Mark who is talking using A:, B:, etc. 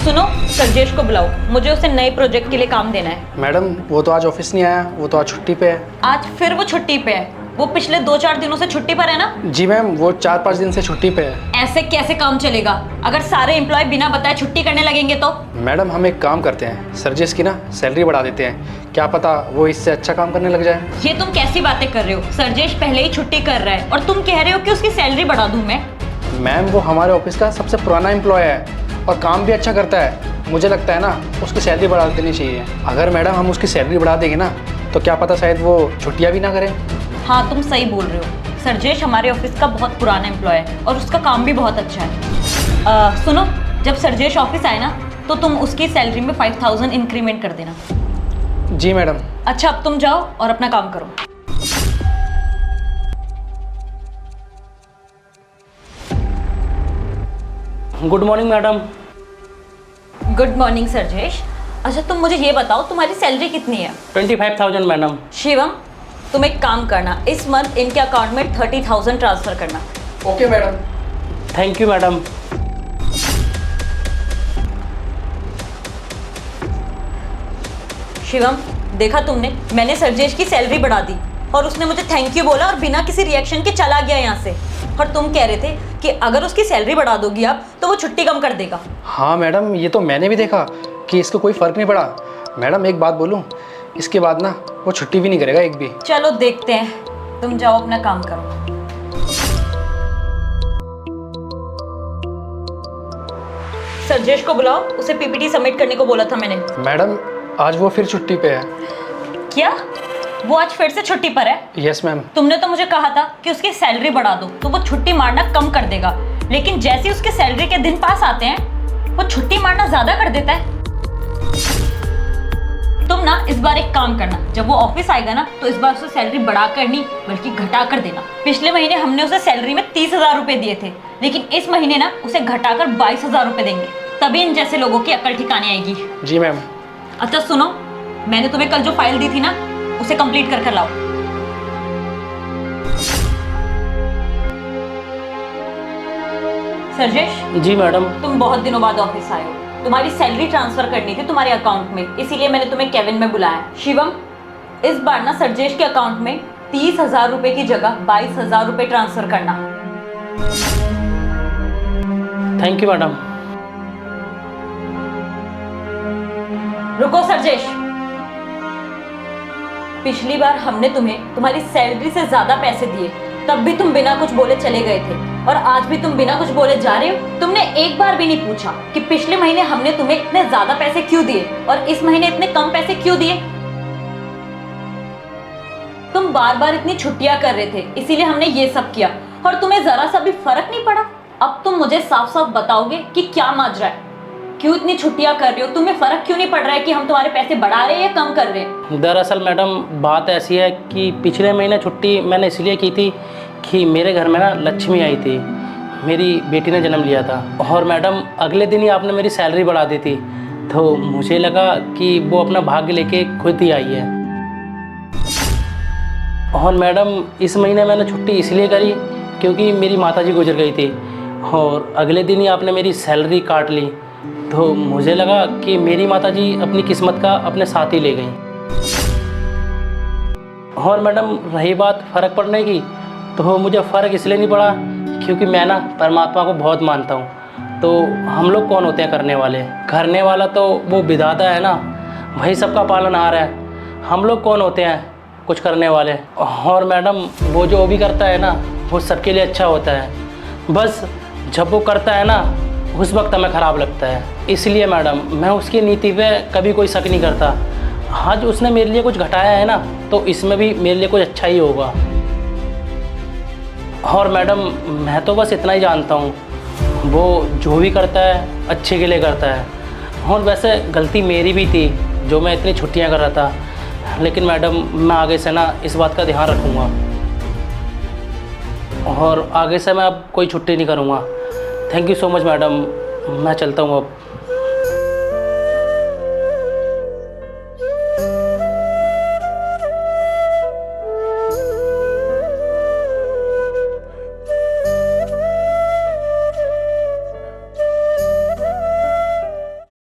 A: सुनो, सरजेश को बुलाओ, मुझे उसे नए प्रोजेक्ट के लिए काम देना है।
B: मैडम वो तो आज ऑफिस नहीं आया, वो तो आज छुट्टी पे है।
A: आज फिर वो छुट्टी पे है? वो पिछले 2-4 दिनों से छुट्टी पर है ना?
B: जी मैम, वो 4-5 दिन से छुट्टी पे है।
A: ऐसे कैसे काम चलेगा अगर सारे एम्प्लॉय बिना बताए छुट्टी करने लगेंगे तो?
B: मैडम हम एक काम करते हैं, सरजेश की ना सैलरी बढ़ा देते हैं, क्या पता वो इससे अच्छा काम करने लग जाए।
A: ये तुम कैसी बातें कर रहे हो? सरजेश पहले ही छुट्टी कर रहा है और तुम कह रहे हो कि उसकी सैलरी बढ़ा दूं मैं?
B: मैम वो हमारे ऑफिस का सबसे पुराना एम्प्लॉय है और काम भी अच्छा करता है। मुझे लगता है ना उसकी सैलरी बढ़ा देनी चाहिए। अगर मैडम हम उसकी सैलरी बढ़ा देंगे ना तो क्या पता शायद वो छुट्टियाँ भी ना करें।
A: हाँ, तुम सही बोल रहे हो। सरजेश हमारे ऑफिस का बहुत पुराना एम्प्लॉय है और उसका काम भी बहुत अच्छा है। सुनो, जब सरजेश ऑफिस आए ना तो तुम उसकी सैलरी में 5000 इंक्रीमेंट कर देना।
B: जी मैडम।
A: अच्छा, अब तुम जाओ और अपना काम करो।
C: Good morning madam.
A: Good morning सरजेश। अच्छा, तुम मुझे ये बताओ तुम्हारी सैलरी कितनी है?
C: 25,000 मैडम।
A: शिवम, तुम एक काम करना, इस मंथ इनके अकाउंट में 30,000 ट्रांसफर करना।
B: Okay madam.
C: Thank you madam.
A: Shivam, देखा तुमने, मैंने सरजेश की सैलरी बढ़ा दी और उसने मुझे थैंक यू बोला और बिना किसी रिएक्शन के चला गया यहाँ से। और तुम कह रहे थे कि अगर उसकी सैलरी बढ़ा दोगी आप तो वो छुट्टी कम कर देगा।
B: हाँ मैडम, ये तो मैंने भी देखा कि इसको कोई फ़र्क नहीं पड़ा। मैडम एक बात बोलूँ, इसके बाद ना वो छुट्टी भी नहीं करेगा एक भी।
A: चलो देखते हैं, तुम जाओ अपना काम करो। सरजेश को बुलाओ, उसे पीपीटी सबमिट करने को बोला था मैंने।
B: मैडम आज वो फिर छुट्टी पे है।
A: क्या वो आज फिर से छुट्टी पर है?
B: Yes ma'am.
A: तुमने तो मुझे कहा था कि उसकी सैलरी बढ़ा दो तो वो छुट्टी मारना कम कर देगा, लेकिन जैसे ही उसके सैलरी के दिन पास आते हैं वो छुट्टी मारना ज्यादा कर देता है। तुम ना इस बार एक काम करना, जब वो ऑफिस आएगा ना तो इस बार उसे सैलरी बढ़ाकर नहीं बल्कि घटाकर देना। पिछले महीने हमने उसे सैलरी में 30,000 रुपए दिए थे, लेकिन इस महीने ना उसे घटाकर 22,000 रुपए देंगे, तभी इन जैसे लोगों की अकल ठिकाने आएगी।
B: जी मैम।
A: अच्छा सुनो, मैंने तुम्हें कल जो फाइल दी थी ना उसे कंप्लीट कर कर लाओ। सरजेश।
C: जी मैडम।
A: तुम बहुत दिनों बाद ऑफिस आए हो, तुम्हारी सैलरी ट्रांसफर करनी थी तुम्हारे अकाउंट में, इसीलिए मैंने तुम्हें केबिन में बुलाया। शिवम, इस बार ना सरजेश के अकाउंट में 30,000 रुपए की जगह 22,000 रुपए ट्रांसफर करना।
C: Thank you madam.
A: रुको सरजेश, पिछली बार हमने तुम्हें तुम्हारी सैलरी से ज्यादा पैसे दिए, तब भी तुम बिना कुछ बोले चले गए थे और आज भी तुम बिना कुछ बोले जा रहे हो। तुमने एक बार भी नहीं पूछा कि पिछले महीने हमने तुम्हें इतने ज्यादा पैसे क्यों दिए और इस महीने इतने कम पैसे क्यों दिए। तुम बार बार इतनी छुट्टियां कर रहे थे, इसीलिए हमने ये सब किया और तुम्हें जरा सा भी फर्क नहीं पड़ा। अब तुम मुझे साफ साफ बताओगे कि क्या माजरा है, क्यों इतनी छुट्टियां कर रहे हो? तुम्हें फर्क क्यों नहीं पड़ रहा है कि हम तुम्हारे पैसे बढ़ा रहे हैं या कम कर रहे हैं?
C: दरअसल मैडम बात ऐसी है कि पिछले महीने छुट्टी मैंने इसलिए की थी कि मेरे घर में ना लक्ष्मी आई थी, मेरी बेटी ने जन्म लिया था और मैडम अगले दिन ही आपने मेरी सैलरी बढ़ा दी थी, तो मुझे लगा कि वो अपना भाग्य लेके खुद ही आई है। और मैडम इस महीने मैंने छुट्टी इसलिए करी क्योंकि मेरी माताजी गुजर गई थी और अगले दिन ही आपने मेरी सैलरी काट ली, तो मुझे लगा कि मेरी माताजी अपनी किस्मत का अपने साथ ही ले गई। और मैडम रही बात फ़र्क पड़ने की, तो मुझे फ़र्क इसलिए नहीं पड़ा क्योंकि मैं ना परमात्मा को बहुत मानता हूँ। तो हम लोग कौन होते हैं करने वाले? करने वाला तो वो विधाता है ना, वही सबका पालनहार है। हम लोग कौन होते हैं कुछ करने वाले? और मैडम वो जो भी करता है ना वो सबके लिए अच्छा होता है, बस जब वो करता है ना उस वक्त हमें ख़राब लगता है। इसलिए मैडम मैं उसकी नीति पे कभी कोई शक नहीं करता। आज उसने मेरे लिए कुछ घटाया है ना तो इसमें भी मेरे लिए कुछ अच्छा ही होगा। और मैडम मैं तो बस इतना ही जानता हूँ, वो जो भी करता है अच्छे के लिए करता है। और वैसे गलती मेरी भी थी जो मैं इतनी छुट्टियाँ कर रहा था, लेकिन मैडम मैं आगे से ना इस बात का ध्यान रखूँगा और आगे से मैं अब कोई छुट्टी नहीं करूँगा। Thank you so much madam, मैं चलता हूँ अब।